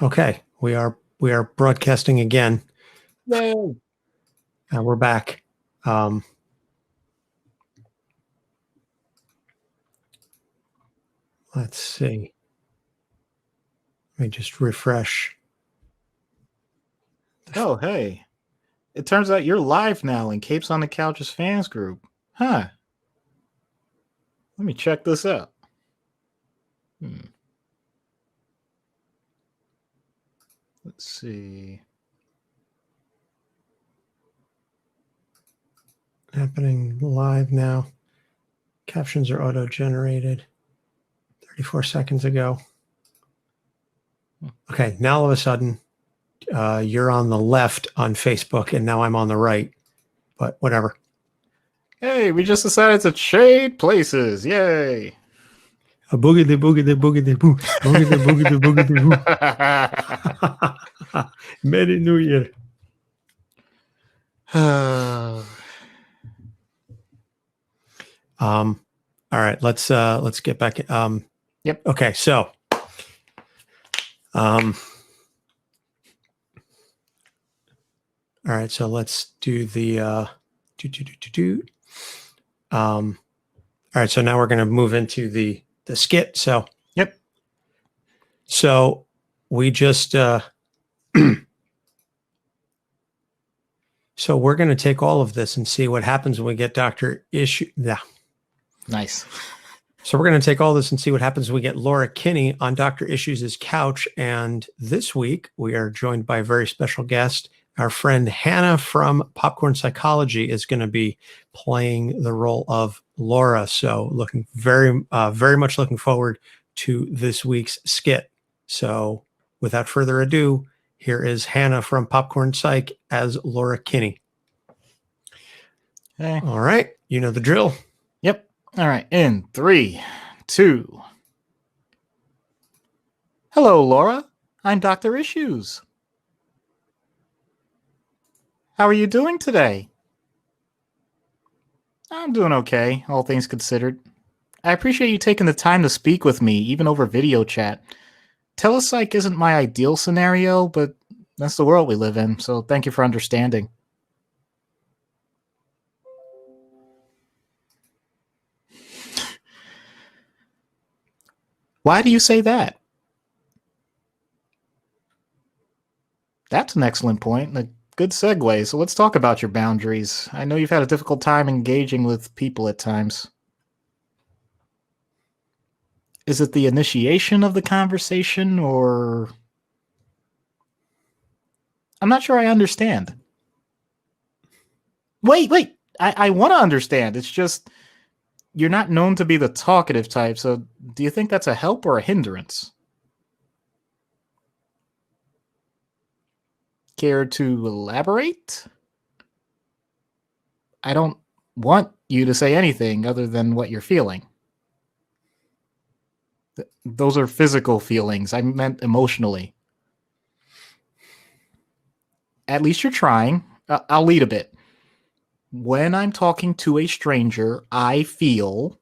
Okay, we are broadcasting again. Yay. We're back. Let's see. Let me just refresh. Oh, hey. It turns out you're live now in Capes on the Couch's fans group. Huh. Let me check this out. Let's see. Happening live now. Captions are auto-generated 34 seconds ago. Okay, now all of a sudden, you're on the left on Facebook, and now I'm on the right. But whatever. Hey, we just decided to trade places. Yay. A boogie de boogie de boogie de boo. Boogie de boogie de boogie de boo. Merry New Year. All right, let's get back. Yep. Okay, so all right, so let's do the all right, so now we're going to move into the skit. So yep. So we just so we're going to take all of this and see what happens when we get Dr. Issue. Yeah. Nice. So we're going to take all this and see what happens when we get Laura Kinney on Dr. Issues' couch. And this week we are joined by a very special guest. Our friend Hannah from Popcorn Psychology is going to be playing the role of Laura. So looking very much looking forward to this week's skit. So without further ado, here is Hannah from Popcorn Psych as Laura Kinney. Hey. All right. You know the drill. Yep. All right. In 3, 2. Hello, Laura. I'm Dr. Issues. How are you doing today? I'm doing okay, all things considered. I appreciate you taking the time to speak with me, even over video chat. Telepsych isn't my ideal scenario, but that's the world we live in, so thank you for understanding. Why do you say that? That's an excellent point. A good segue. So let's talk about your boundaries. I know you've had a difficult time engaging with people at times. Is it the initiation of the conversation, or... I'm not sure I understand. Wait. I want to understand. It's just... You're not known to be the talkative type, so do you think that's a help or a hindrance? Care to elaborate? I don't want you to say anything other than what you're feeling. Those are physical feelings. I meant emotionally. At least you're trying. I'll lead a bit. When I'm talking to a stranger, I feel...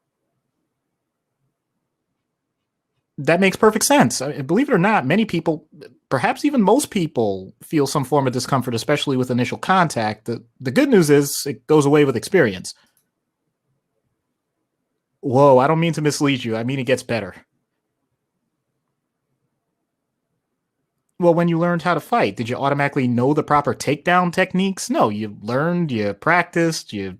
That makes perfect sense. I mean, believe it or not, many people, perhaps even most people, feel some form of discomfort, especially with initial contact. The good news is it goes away with experience. Whoa, I don't mean to mislead you. I mean it gets better. Well, when you learned how to fight, did you automatically know the proper takedown techniques? No, you learned, you practiced, you...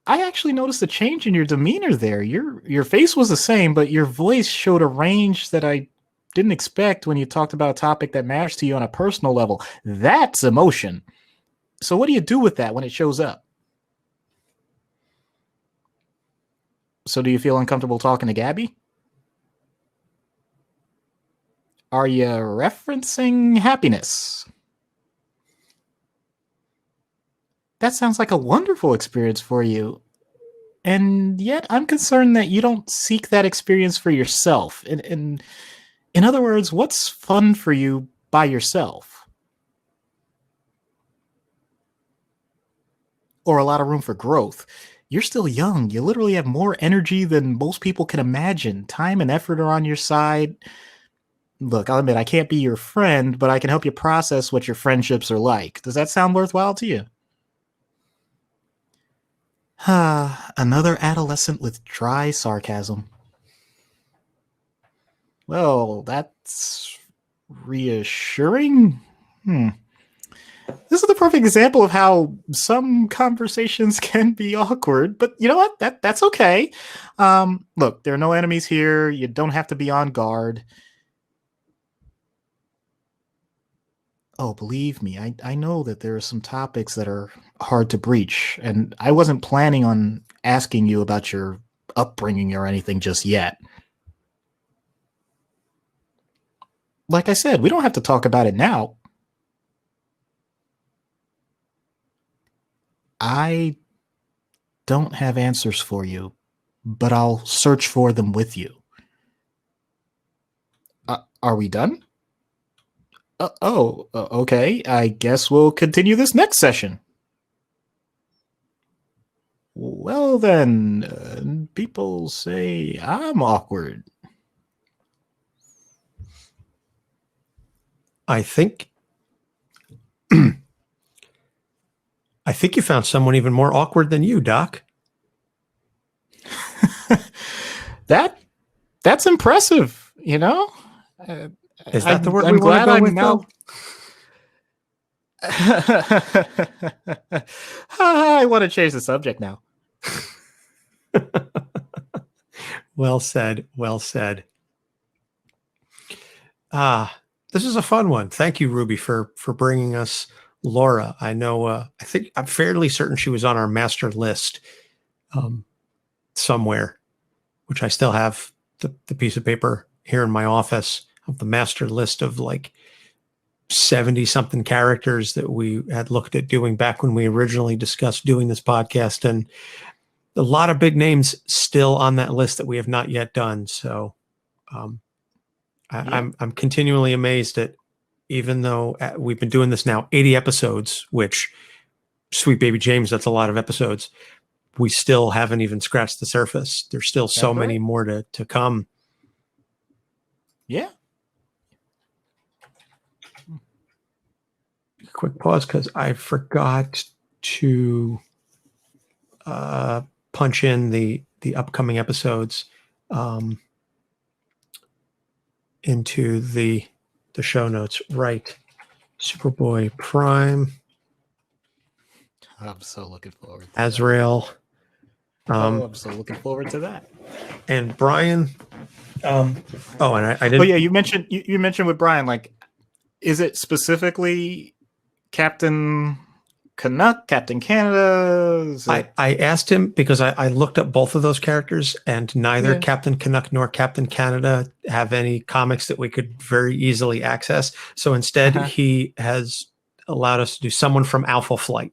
I actually noticed a change in your demeanor there. Your face was the same, but your voice showed a range that I didn't expect when you talked about a topic that matters to you on a personal level. That's emotion. So what do you do with that when it shows up? So do you feel uncomfortable talking to Gabby? Are you referencing happiness? That sounds like a wonderful experience for you. And yet I'm concerned that you don't seek that experience for yourself. In other words, what's fun for you by yourself? Or a lot of room for growth? You're still young. You literally have more energy than most people can imagine. Time and effort are on your side. Look, I'll admit I can't be your friend, but I can help you process what your friendships are like. Does that sound worthwhile to you? Another adolescent with dry sarcasm. Well, that's reassuring. Hmm. This is the perfect example of how some conversations can be awkward, but you know what? That's okay. Look, there are no enemies here. You don't have to be on guard. Oh, believe me, I know that there are some topics that are hard to breach, and I wasn't planning on asking you about your upbringing or anything just yet. Like I said, we don't have to talk about it now. I don't have answers for you, but I'll search for them with you. Are we done? Okay. I guess we'll continue this next session. Well, then, people say I'm awkward. I think I think you found someone even more awkward than you, Doc. That's impressive, you know? Is that the word I'm we want to glad go I'm with, now. though? I want to change the subject now. Well said. Well said. This is a fun one. Thank you, Ruby, for bringing us Laura. I know. I think I'm fairly certain she was on our master list somewhere, which I still have the piece of paper here in my office of the master list of like 70 something characters that we had looked at doing back when we originally discussed doing this podcast, and a lot of big names still on that list that we have not yet done. So I'm continually amazed at, even though we've been doing this now 80 episodes, which sweet baby James, that's a lot of episodes. We still haven't even scratched the surface. There's still so many more to come. Yeah. Quick pause because I forgot to punch in the upcoming episodes into the show notes. Right. Superboy Prime. I'm so looking forward to Azrael. I'm so looking forward to that. And Brian. And I didn't. Oh yeah, you mentioned with Brian, like, is it specifically Captain Canuck, Captain Canada? I asked him because I looked up both of those characters, and neither Yeah. Captain Canuck nor Captain Canada have any comics that we could very easily access. So instead, he has allowed us to do someone from Alpha Flight.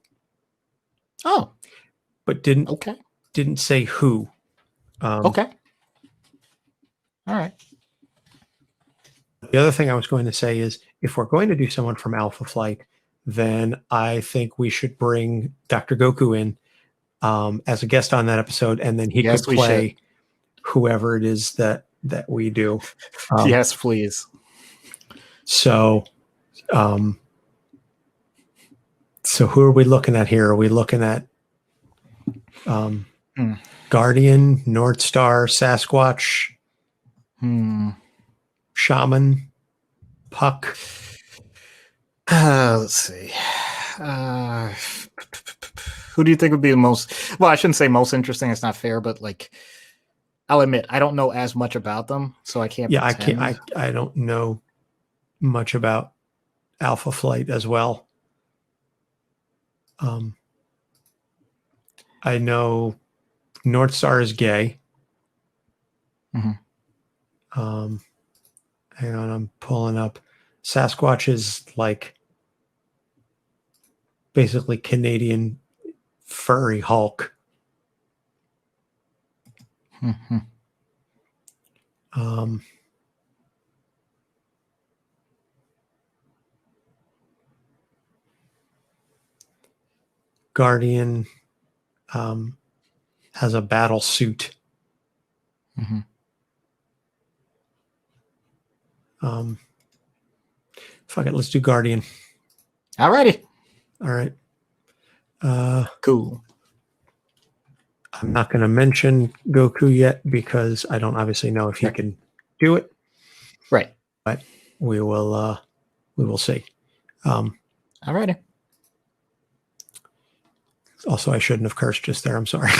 Oh, but didn't say who. Okay. All right. The other thing I was going to say is, if we're going to do someone from Alpha Flight, then I think we should bring Dr. Goku in as a guest on that episode, and then he could play whoever it is that we do. Yes, please. So who are we looking at here? Are we looking at Guardian, North Star, Sasquatch, Shaman, Puck? Let's see. Who do you think would be the most? Well, I shouldn't say most interesting. It's not fair, but like, I'll admit I don't know as much about them, so I can't. Yeah, I don't know much about Alpha Flight as well. I know North Star is gay. Mm-hmm. Hang on, I'm pulling up. Sasquatch is like basically Canadian furry Hulk. Mm-hmm. Guardian. has a battle suit. Mm-hmm. Fuck it, let's do Guardian. Alrighty. All right. Cool. I'm not going to mention Goku yet because I don't obviously know if he can do it. Right. But we will see. Alrighty. Also, I shouldn't have cursed just there. I'm sorry.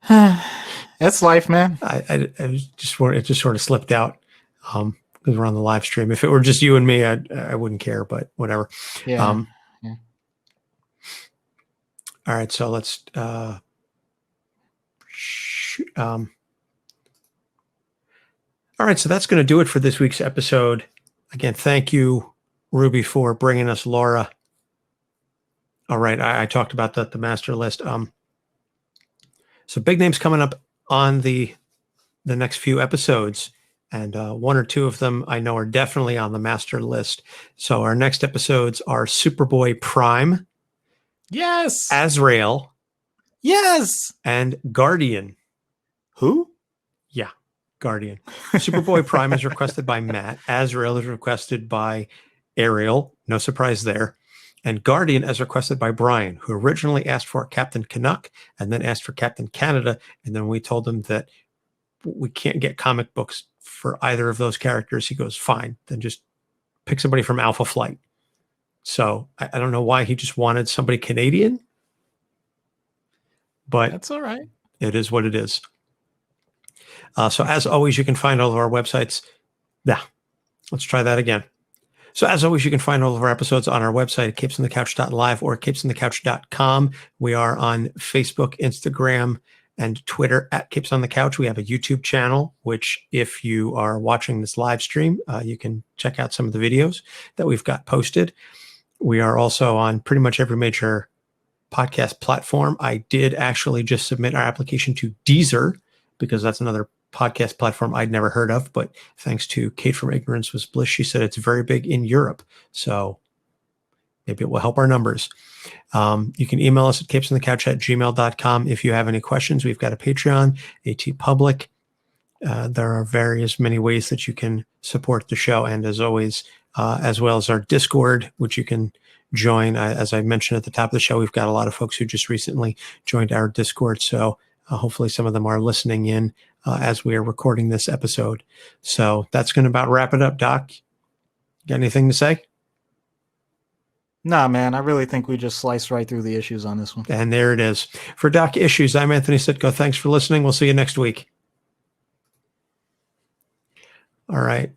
That's life, man. I just it just sort of slipped out because we're on the live stream. If it were just you and me, I wouldn't care. But whatever. Yeah. All right, so let's. All right, so that's going to do it for this week's episode. Again, thank you, Ruby, for bringing us Laura. All right, I talked about the master list. So big names coming up on the next few episodes, and one or two of them I know are definitely on the master list. So our next episodes are Superboy Prime, Yes, Azrael, yes, and Guardian. Who? Yeah, Guardian. Superboy Prime is requested by Matt. Azrael is requested by Ariel. No surprise there. And Guardian as requested by Brian, who originally asked for Captain Canuck and then asked for Captain Canada. And then we told him that we can't get comic books for either of those characters. He goes, fine, then just pick somebody from Alpha Flight. So I don't know why he just wanted somebody Canadian, but That's all right. It is what it is. So as always, you can find all of our websites. Yeah, let's try that again. So as always, you can find all of our episodes on our website at capesonthecouch.live or capesonthecouch.com. We are on Facebook, Instagram, and Twitter at Capes on the Couch. We have a YouTube channel, which if you are watching this live stream, you can check out some of the videos that we've got posted. We are also on pretty much every major podcast platform. I did actually just submit our application to Deezer because that's another podcast platform I'd never heard of, but thanks to Kate from Ignorance Was Bliss, she said it's very big in Europe. So maybe it will help our numbers. You can email us at capesonthecouch@gmail.com if you have any questions. We've got a Patreon, a TeePublic. There are many ways that you can support the show. And as always, as well as our Discord, which you can join. As I mentioned at the top of the show, we've got a lot of folks who just recently joined our Discord. So hopefully some of them are listening in as we are recording this episode. So that's going to about wrap it up, Doc. Got anything to say? Nah, man, I really think we just sliced right through the issues on this one. And there it is. For Doc Issues, I'm Anthony Sitko. Thanks for listening. We'll see you next week. All right.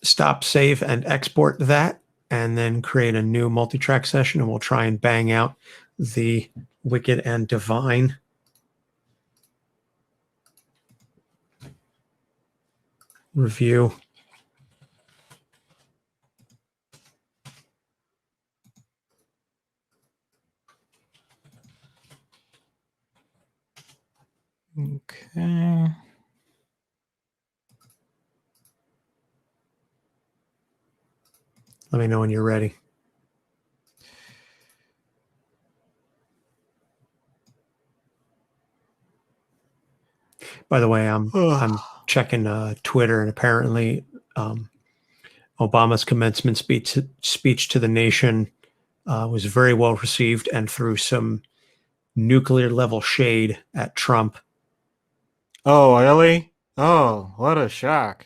Stop, save, and export that, and then create a new multi-track session, and we'll try and bang out the Wicked and Divine review. Okay. Let me know when you're ready. By the way, I'm checking Twitter, and apparently Obama's commencement speech to the nation was very well received and threw some nuclear level shade at Trump. Oh, really? Oh, what a shock.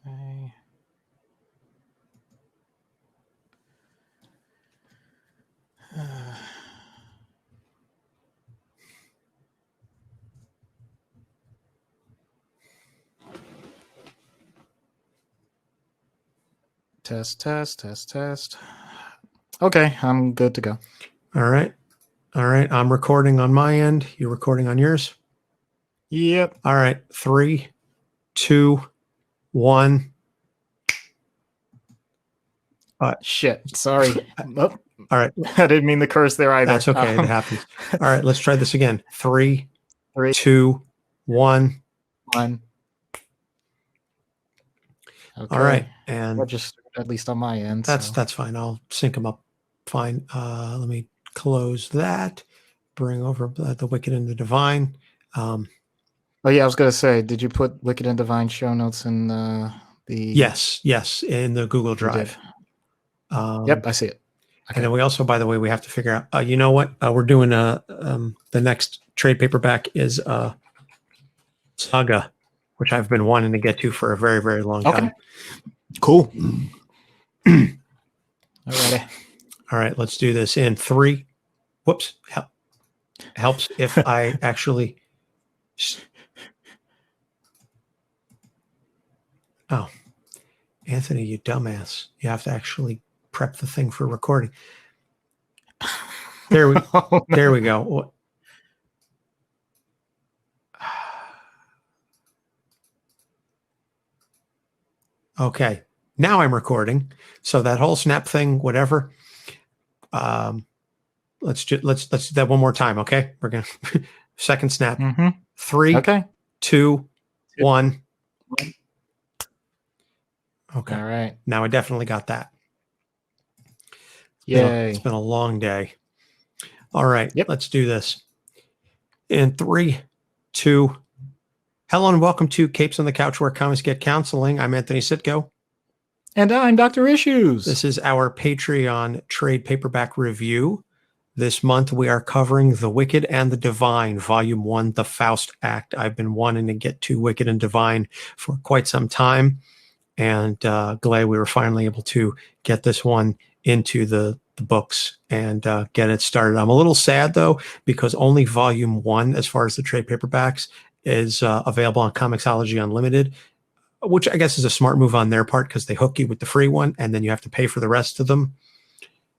Okay. Test. Okay, I'm good to go. All right. I'm recording on my end. You're recording on yours? Yep. All right. 3, 2, 1. Shit. Sorry. All right. I didn't mean to curse there either. That's okay. It happens. All right. Let's try this again. 3, 3, 2, 1. 1. Okay. All right. And Registered, at least on my end. that's fine. I'll sync them up fine. Let me close that. Bring over the Wicked and the Divine. Oh yeah, I was gonna say, did you put Wicked and Divine show notes in the? Yes, in the Google Drive. Yep, I see it. Okay. And then we also, by the way, we have to figure out. You know what? We're doing the next trade paperback is Saga, which I've been wanting to get to for a very, very long time. Cool. Alrighty. All right, let's do this in 3. Whoops. Helps if I actually. Oh, Anthony, you dumbass! You have to actually prep the thing for recording. There we go. Okay, now I'm recording. So that whole snap thing, whatever. Let's do that one more time. Okay, we're gonna second snap. 3, 2, 1. Okay. All right. Now I definitely got that. Yay. It's been a long day. All right. Yep. Let's do this. In 3, 2. Hello and welcome to Capes on the Couch, where comics get counseling. I'm Anthony Sitko. And I'm Dr. Issues. This is our Patreon trade paperback review. This month we are covering The Wicked and the Divine, Volume 1, The Faust Act. I've been wanting to get to Wicked and Divine for quite some time, and glad we were finally able to get this one into the books and get it started. I'm a little sad, though, because only Volume 1, as far as the trade paperbacks, is available on Comixology Unlimited, which I guess is a smart move on their part because they hook you with the free one, and then you have to pay for the rest of them.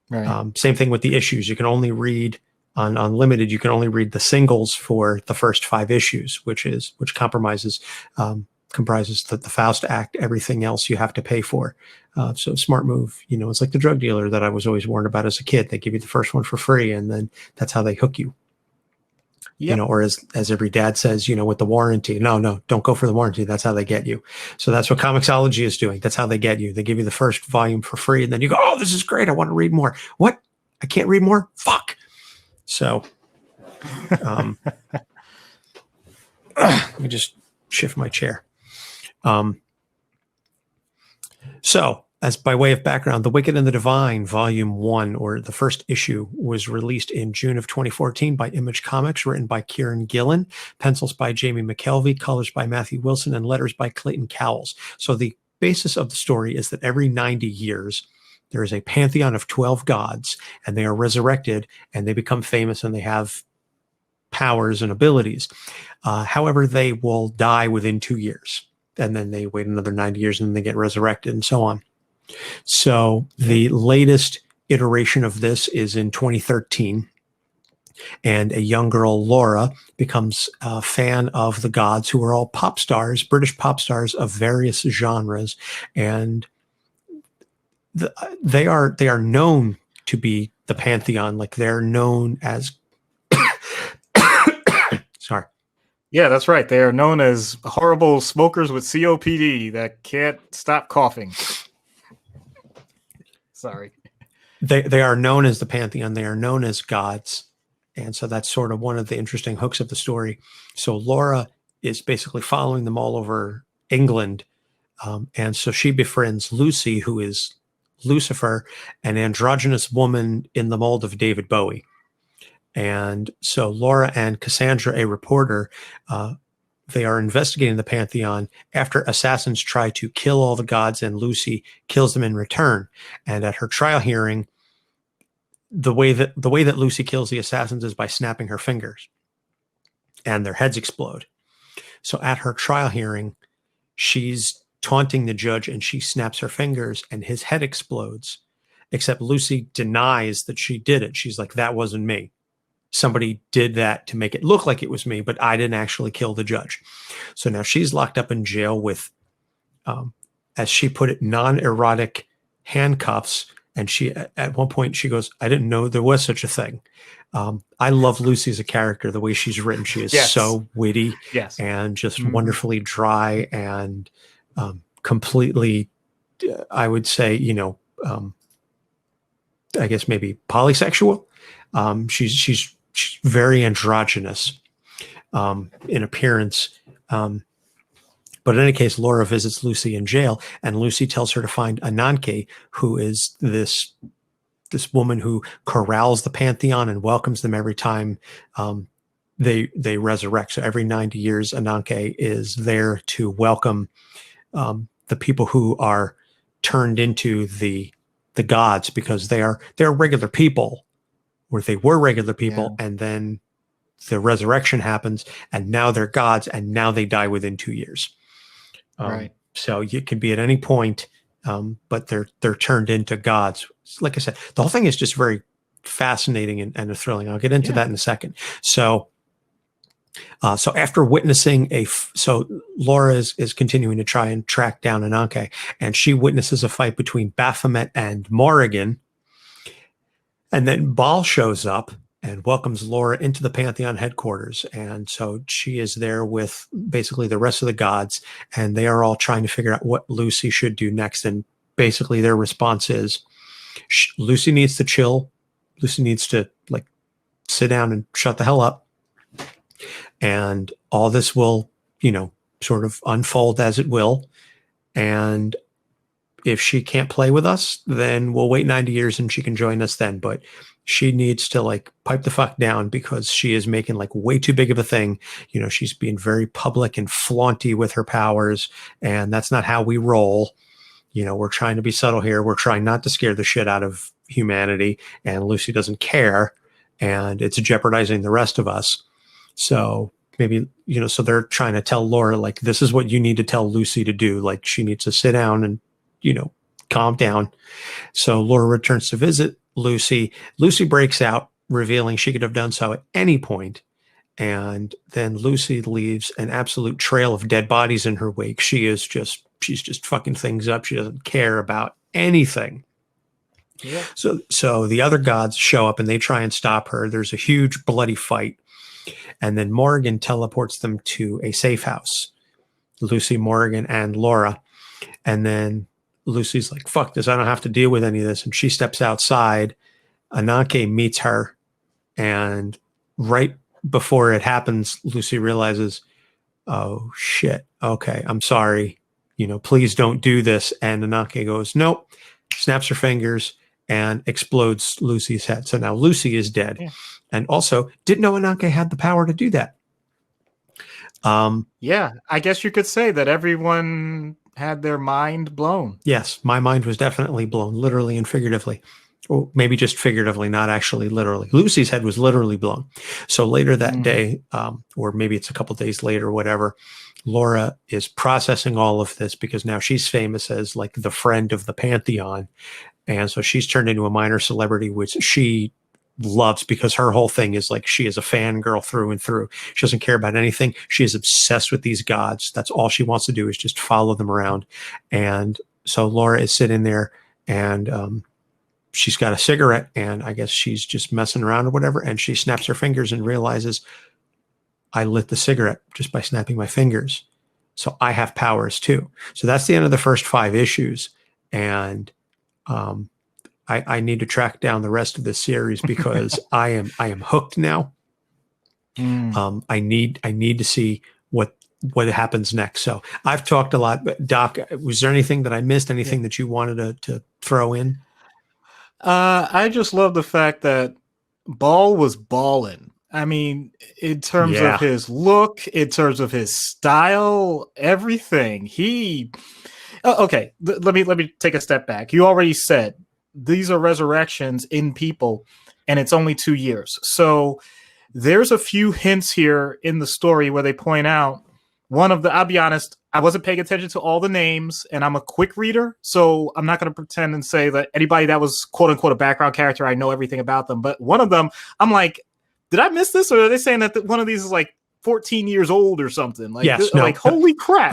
Right. Same thing with the issues. You can only read on Unlimited. You can only read the singles for the first 5 issues, which comprises the Faust Act. Everything else you have to pay for. So smart move. You know, it's like the drug dealer that I was always warned about as a kid. They give you the first one for free, and then that's how they hook you. Yep. You know, or as every dad says, you know, with the warranty, no, don't go for the warranty. That's how they get you. So that's what Comixology is doing. That's how they get you. They give you the first volume for free, and then you go, oh, this is great. I want to read more. What? I can't read more? Fuck. So let me just shift my chair. So, as by way of background, The Wicked and the Divine, Volume 1, or the first issue, was released in June of 2014 by Image Comics, written by Kieran Gillen, pencils by Jamie McKelvey, colors by Matthew Wilson, and letters by Clayton Cowles. So the basis of the story is that every 90 years, there is a pantheon of 12 gods, and they are resurrected, and they become famous, and they have powers and abilities. However, they will die within 2 years, and then they wait another 90 years, and then they get resurrected, and so on. So the latest iteration of this is in 2013, and a young girl, Laura, becomes a fan of the gods, who are all pop stars, British pop stars of various genres, and they are known to be the pantheon. Like, they're known as sorry. Yeah, that's right. They are known as horrible smokers with COPD that can't stop coughing. Sorry. They are known as the pantheon. They are known as gods. And so that's sort of one of the interesting hooks of the story. So Laura is basically following them all over England. And so she befriends Lucy, who is Lucifer, an androgynous woman in the mold of David Bowie. And so Laura and Cassandra, a reporter, they are investigating the pantheon after assassins try to kill all the gods, and Lucy kills them in return. And at her trial hearing, the way that Lucy kills the assassins is by snapping her fingers, and their heads explode. So at her trial hearing, she's taunting the judge, and she snaps her fingers, and his head explodes. Except Lucy denies that she did it. She's like, that wasn't me. Somebody did that to make it look like it was me, but I didn't actually kill the judge. So now she's locked up in jail with, as she put it, non-erotic handcuffs And she, at one point, she goes, "I didn't know there was such a thing." I love Lucy as a character, the way she's written. She is so witty and just wonderfully dry and completely, I would say, I guess maybe polysexual. She's very androgynous in appearance. But in any case, Laura visits Lucy in jail, and Lucy tells her to find Ananke, who is this woman who corrals the Pantheon and welcomes them every time they resurrect. So every 90 years, Ananke is there to welcome the people who are turned into the gods, because they're regular people, or they were regular people, and then the resurrection happens, and now they're gods, and now they die within 2 years. Right. So you can be at any point, but they're turned into gods. Like I said, the whole thing is just very fascinating and thrilling. I'll get into that in a second. So after witnessing so Laura is continuing to try and track down Ananke, and she witnesses a fight between Baphomet and Morrigan. And then Baal shows up and welcomes Laura into the Pantheon headquarters. And so she is there with basically the rest of the gods, and they are all trying to figure out what Lucy should do next. And basically their response is, Lucy needs to chill. Lucy needs to sit down and shut the hell up. And all this will, sort of unfold as it will. And if she can't play with us, then we'll wait 90 years and she can join us then. But she needs to pipe the fuck down, because she is making way too big of a thing. She's being very public and flaunty with her powers, and that's not how we roll. We're trying to be subtle here. We're trying not to scare the shit out of humanity, and Lucy doesn't care, and it's jeopardizing the rest of us. So maybe, so they're trying to tell Laura, this is what you need to tell Lucy to do. She needs to sit down and, calm down. So Laura returns to visit Lucy. Lucy breaks out, revealing she could have done so at any point. And then Lucy leaves an absolute trail of dead bodies in her wake. She's just fucking things up. She doesn't care about anything. Yeah. So the other gods show up and they try and stop her. There's a huge bloody fight. And then Morrigan teleports them to a safe house. Lucy, Morrigan, and Laura. And then Lucy's like, fuck this, I don't have to deal with any of this. And she steps outside. Ananke meets her. And right before it happens, Lucy realizes, oh, shit. Okay, I'm sorry. Please don't do this. And Ananke goes, nope, snaps her fingers and explodes Lucy's head. So now Lucy is dead. Yeah. And also didn't know Ananke had the power to do that. Yeah, I guess you could say that everyone had their mind blown. Yes, my mind was definitely blown, literally and figuratively. Or maybe just figuratively, not actually literally. Lucy's head was literally blown. So later that day, or maybe it's a couple days later, whatever, Laura is processing all of this, because now she's famous as the friend of the Pantheon. And so she's turned into a minor celebrity, which she loves, because her whole thing is she is a fangirl through and through. She doesn't care about anything. She is obsessed with these gods. That's all she wants to do, is just follow them around. And so Laura is sitting there, and she's got a cigarette, and I guess she's just messing around or whatever. And she snaps her fingers and realizes, I lit the cigarette just by snapping my fingers. So I have powers too. So that's the end of the first 5 issues. And I need to track down the rest of this series, because I am hooked now. I need to see what happens next. So I've talked a lot, but Doc, was there anything that I missed? Anything that you wanted to throw in? I just love the fact that Baal was balling. I mean, in terms of his look, in terms of his style, everything. Okay, let me take a step back. You already said these are resurrections in people, and it's only 2 years. So there's a few hints here in the story where they point out I'll be honest, I wasn't paying attention to all the names, and I'm a quick reader, so I'm not going to pretend and say that anybody that was quote unquote a background character, I know everything about them. But one of them, I'm like, did I miss this? Or are they saying that one of these is 14 years old or something? Yes, holy crap.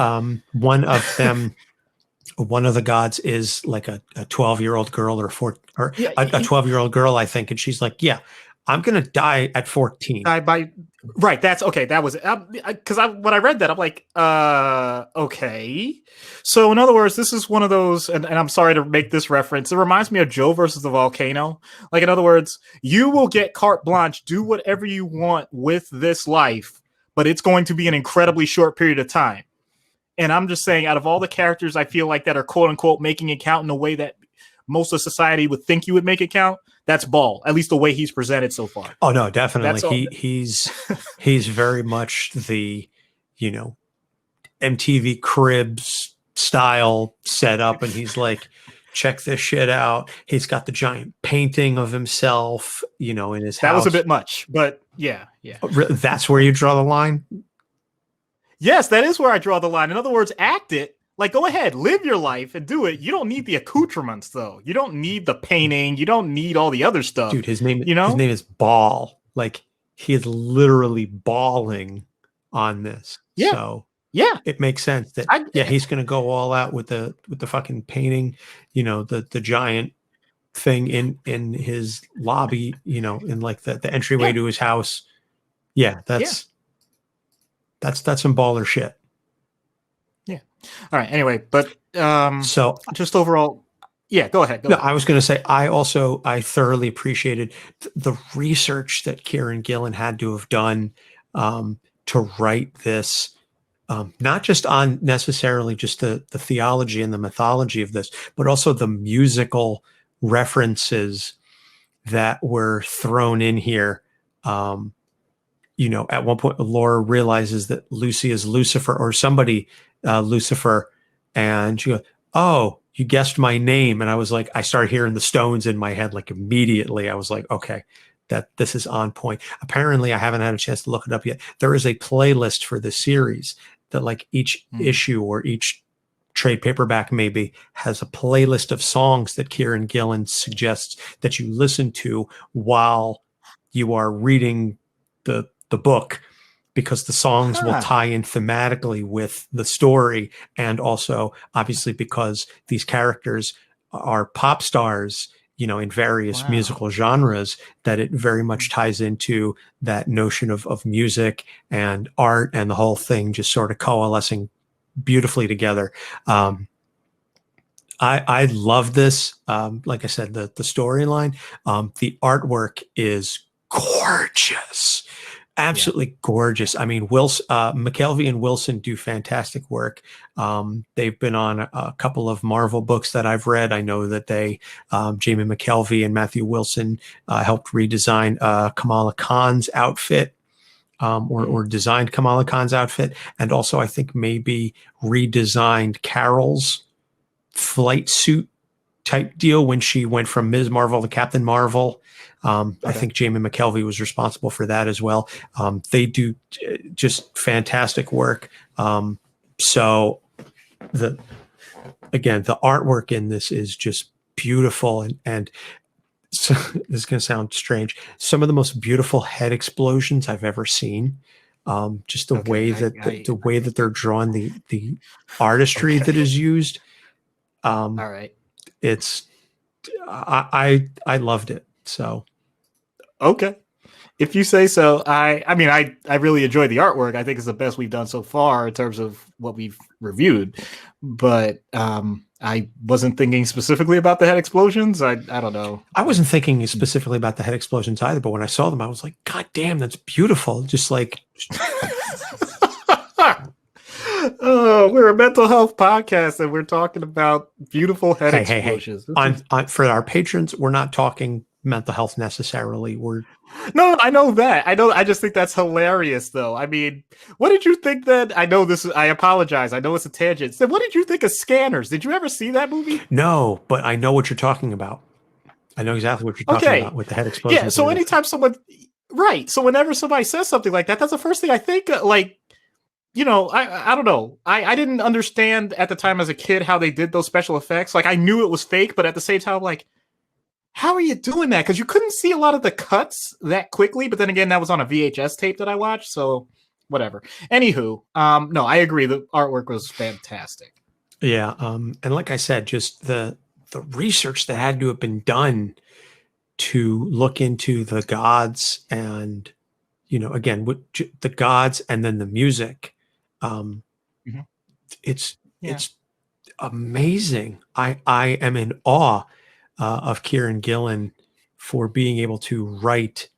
One of them One of the gods is like a 12-year-old girl or Yeah, a 12-year-old girl, I think. And she's like, yeah, I'm going to die at 14. by right. That's okay. That was because when I read that, I'm like, okay. So in other words, this is one of those, and I'm sorry to make this reference. It reminds me of Joe versus the volcano. Like in other words, you will get carte blanche, do whatever you want with this life, but it's going to be an incredibly short period of time. And I'm just saying, out of all the characters, I feel like that are quote unquote making it count in a way that most of society would think you would make it count. That's Ball, at least the way he's presented so far. Oh no, definitely. He's very much the, MTV Cribs style setup, and he's like, check this shit out. He's got the giant painting of himself, in his house. That was a bit much, but yeah. That's where you draw the line? Yes, that is where I draw the line. In other words, act it. Like, go ahead, live your life and do it. You don't need the accoutrements, though. You don't need the painting. You don't need all the other stuff. Dude, his name is Ball. Like, he is literally bawling on this. Yeah. So yeah, it makes sense that he's going to go all out with the fucking painting. The giant thing in his lobby. In like the entryway to his house. Yeah, that's some baller shit. All right. Anyway, but so just overall, go ahead. No, I was going to say I thoroughly appreciated the research that Kieran Gillen had to have done to write this, not just on necessarily just the theology and the mythology of this, but also the musical references that were thrown in here. At one point, Laura realizes that Lucy is Lucifer, or somebody. Lucifer, and she goes, "Oh, you guessed my name." And I was like, I started hearing the Stones in my head, like immediately. I was like, okay, that this is on point. Apparently, I haven't had a chance to look it up yet. There is a playlist for this series that, like, each issue or each trade paperback maybe has a playlist of songs that Kieran Gillen suggests that you listen to while you are reading the book, because the songs will tie in thematically with the story. And also, obviously, because these characters are pop stars, in various musical genres, that it very much ties into that notion of music and art and the whole thing just sort of coalescing beautifully together. I love this. Like I said, the storyline, the artwork is gorgeous. Absolutely gorgeous. I mean, McKelvey and Wilson do fantastic work. They've been on a couple of Marvel books that I've read. I know that Jamie McKelvey and Matthew Wilson helped redesign Kamala Khan's outfit, or designed Kamala Khan's outfit, and also I think maybe redesigned Carol's flight suit type deal when she went from Ms. Marvel to Captain Marvel. I think Jamie McKelvey was responsible for that as well. They do just fantastic work. So the artwork in this is just beautiful, and so this is going to sound strange. Some of the most beautiful head explosions I've ever seen. Just the way that they're drawn, the artistry that is used. All right. It's I loved it. So okay, if you say so. I really enjoyed the artwork. I think it's the best we've done so far in terms of what we've reviewed. But I wasn't thinking specifically about the head explosions. I don't know. I wasn't thinking specifically about the head explosions either. But when I saw them, I was like, God damn, that's beautiful. Just like. Oh, we're a mental health podcast and we're talking about beautiful head explosions. Hey. For our patrons, we're not talking mental health necessarily. No, I know that. I just think that's hilarious, though. I mean, what did you think then? I apologize. I know it's a tangent. So what did you think of Scanners? Did you ever see that movie? No, but I know what you're talking about. I know exactly what you're talking about with the head explosions. Yeah, so anytime so whenever somebody says something like that, that's the first thing I think, like, I don't know. I didn't understand at the time as a kid how they did those special effects. Like, I knew it was fake, but at the same time, like, how are you doing that? Because you couldn't see a lot of the cuts that quickly. But then again, that was on a VHS tape that I watched. So whatever. Anywho, no, I agree. The artwork was fantastic. Yeah, and like I said, just the research that had to have been done to look into the gods and again the gods and then the music. Um, Mhm. it's Yeah. it's amazing. I am in awe of Kieran Gillen for being able to write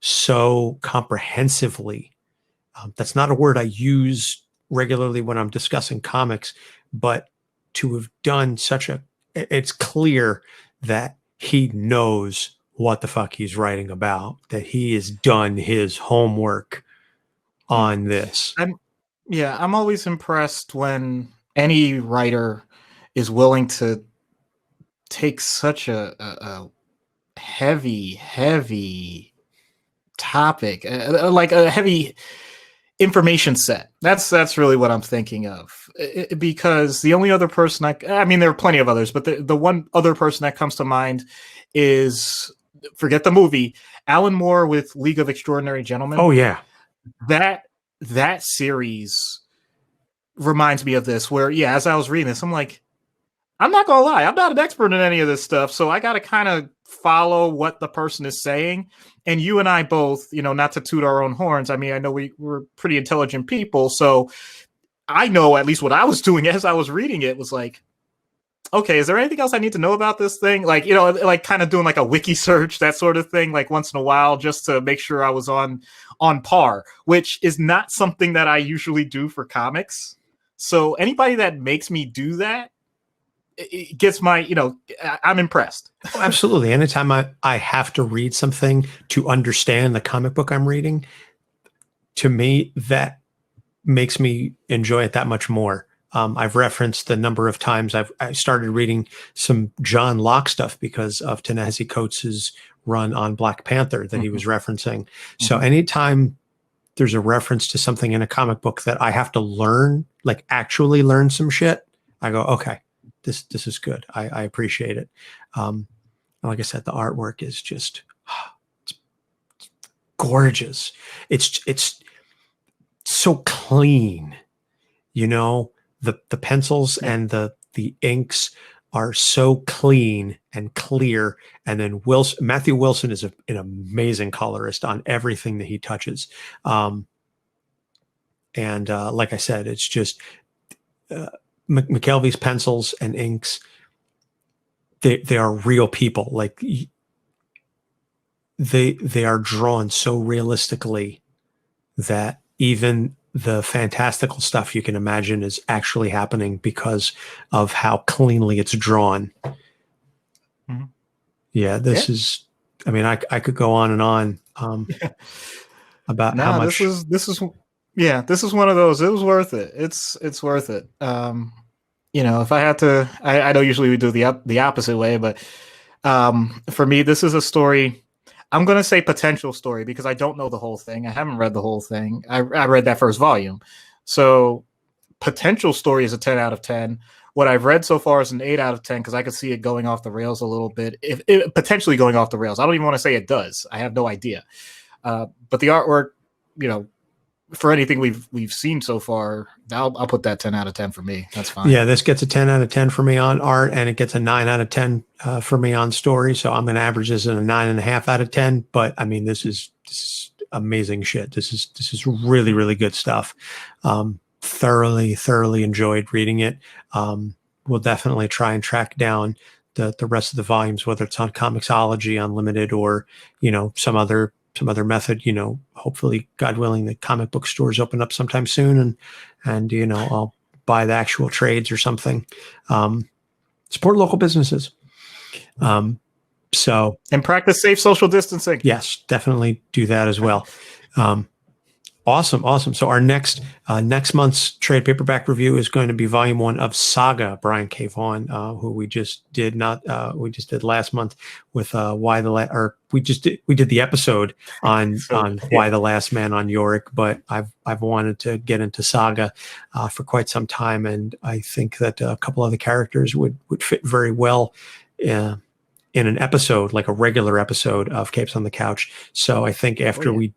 so comprehensively. That's not a word I use regularly when I'm discussing comics, but to have done it's clear that he knows what the fuck he's writing about, that he has done his homework Yeah. on this. I'm always impressed when any writer is willing to take such a heavy topic, like a heavy information set. That's really what I'm thinking of. Because the only other person I mean, there are plenty of others, but the one other person that comes to mind is, forget the movie, Alan Moore with League of Extraordinary Gentlemen. Oh yeah. That that series reminds me of this, where yeah, as I was reading this, I'm like, I'm not gonna lie, I'm not an expert in any of this stuff, so I got to kind of follow what the person is saying. And you and I both, not to toot our own horns. I mean, I know we're pretty intelligent people, so I know at least what I was doing as I was reading it was like, okay, is there anything else I need to know about this thing? Like, like kind of doing like a wiki search, that sort of thing, like once in a while, just to make sure I was on par, which is not something that I usually do for comics. So anybody that makes me do that, it gets my, I'm impressed. Oh, absolutely. Anytime I have to read something to understand the comic book I'm reading, to me, that makes me enjoy it that much more. I've referenced the number of times I started reading some John Locke stuff because of Ta-Nehisi Coates's run on Black Panther that he was referencing. So anytime there's a reference to something in a comic book that I have to learn, like actually learn some shit, I go, okay, this is good. I appreciate it. Like I said, the artwork is just it's gorgeous. It's so clean, the pencils and the inks are so clean and clear. And then Matthew Wilson is an amazing colorist on everything that he touches. Like I said, it's just McKelvey's pencils and inks. They are real people. Like they are drawn so realistically that even the fantastical stuff you can imagine is actually happening because of how cleanly it's drawn. Mm-hmm. Yeah, this is, I mean, I could go on and on about how much. This is one of those. It was worth it. It's worth it. If I had to, I know usually we do the opposite way, but for me, this is a story. I'm going to say potential story because I don't know the whole thing. I haven't read the whole thing. I read that first volume. So potential story is a 10 out of 10. What I've read so far is an 8 out of 10 because I could see it going off the rails a little bit, if it, potentially going off the rails. I don't even want to say it does. I have no idea. But the artwork, for anything we've seen so far, I'll put that 10 out of 10 for me. That's fine. Yeah, this gets a 10 out of 10 for me on art, and it gets a 9 out of 10 for me on story. So I'm going to average this at a 9.5 out of 10. But I mean, this is amazing shit. This is really, really good stuff. Thoroughly enjoyed reading it. We'll definitely try and track down the rest of the volumes, whether it's on Comixology Unlimited or some other method. Hopefully, God willing, the comic book stores open up sometime soon, and I'll buy the actual trades or something. Support local businesses. So and practice safe social distancing. Yes, definitely do that as well. Awesome. So our next month's trade paperback review is going to be volume 1 of Saga, Brian K. Vaughan, who we just did last month with we did the episode on Why the Last Man on Yorick, but I've wanted to get into Saga for quite some time, and I think that a couple other characters would fit very well in an episode, like a regular episode of Capes on the Couch. So I think after we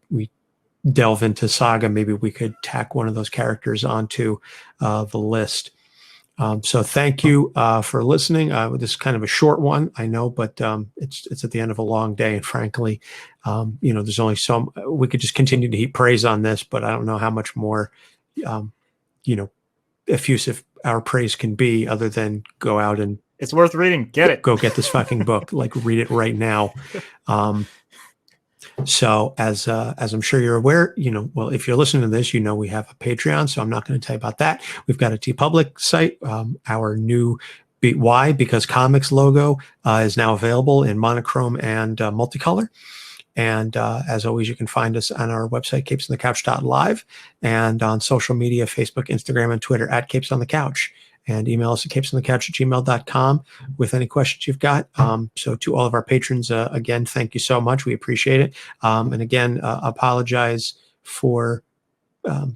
delve into Saga, maybe we could tack one of those characters onto the list. So thank you for listening. This is kind of a short one, I know, but it's at the end of a long day. And frankly, there's only we could just continue to heap praise on this, but I don't know how much more, effusive our praise can be other than go out and It's worth reading. Get it. Go get this fucking book. Like, read it right now. So as I'm sure you're aware, well, if you're listening to this, we have a Patreon, so I'm not going to tell you about that. We've got a TeePublic site. Our new Why Because Comics logo is now available in monochrome and multicolor. And as always, you can find us on our website, capesonthecouch.live, and on social media, Facebook, Instagram, and Twitter at Capes on the Couch. And email us at capesonthecouch@gmail.com with any questions you've got. So to all of our patrons, again, thank you so much. We appreciate it. And again, apologize for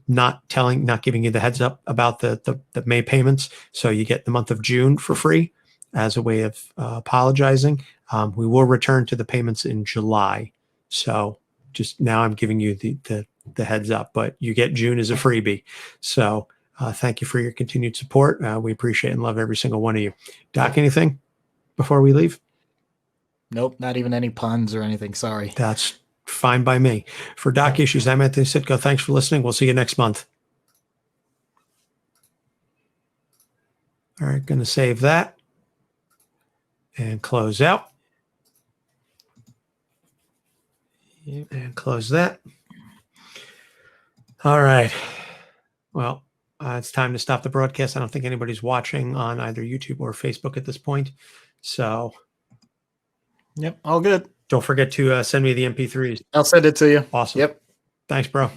not giving you the heads up about the May payments. So you get the month of June for free as a way of apologizing. We will return to the payments in July. So just now I'm giving you the heads up, but you get June as a freebie. So thank you for your continued support. We appreciate and love every single one of you. Doc, anything before we leave? Nope, not even any puns or anything. Sorry. That's fine by me. For Doc Issues, I'm Anthony Sitko. Thanks for listening. We'll see you next month. All right, going to save that and close out. And close that. All right. Well, it's time to stop the broadcast. I don't think anybody's watching on either YouTube or Facebook at this point. So, yep, all good. Don't forget to send me the MP3s. I'll send it to you. Awesome. Yep. Thanks, bro.